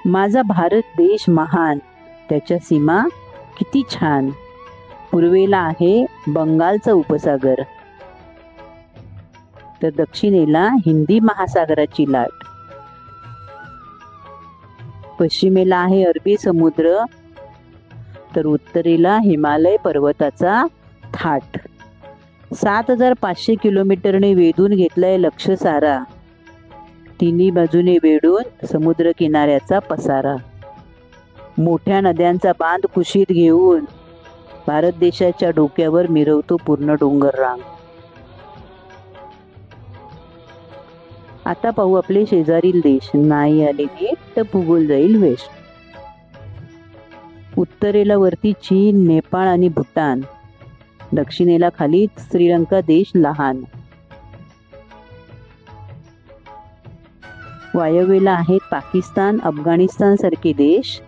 माझा भारत देश महान, त्याच्या सीमा किती छान. पूर्वेला आहे बंगालचा उपसागर, तर दक्षिणेला हिंदी महासागराची लाट. पश्चिमेला आहे अरबी समुद्र, तर उत्तरेला हिमालय पर्वताचा थाट. 7500 किलोमीटरने वेधून घेतलाय लक्ष सारा, तिन्ही बाजूने वेढून समुद्र किनाऱ्याचा पसारा. मोठ्या नद्यांचा बांध कुशीत घेऊन भारत देशाच्या डोक्यावर मिरवतो पूर्ण डोंगर रांग. आता पाहू आपले शेजारील देश. नाही आले नीट तर भूगोल जाईल वेस्ट. उत्तरेला वरती चीन, नेपाळ आणि भूटान, दक्षिणेला खाली श्रीलंका देश लहान. वायव्येला आहेत पाकिस्तान, अफगाणिस्तान सारखे देश.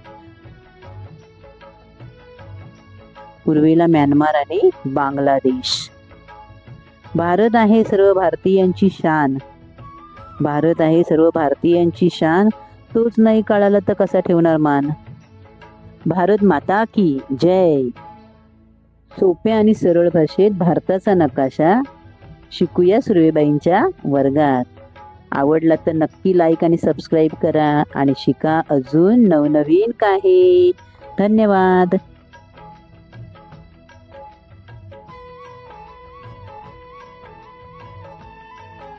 पूर्वेला म्यानमार आणि बांगलादेश. भारत आहे सर्व भारतीयांची शान, भारत आहे सर्व भारतीयांची शान, तोच नाही कळाला तर कसा ठेवणार मान. भारत माता की जय. सोप्या आणि सरळ भाषेत भारताचा नकाशा शिकूया सुर्वेबाईंच्या वर्गात. आवडला तर नक्की लाईक आणि सबस्क्राईब करा आणि शिका अजून नवनवीन काही. धन्यवाद.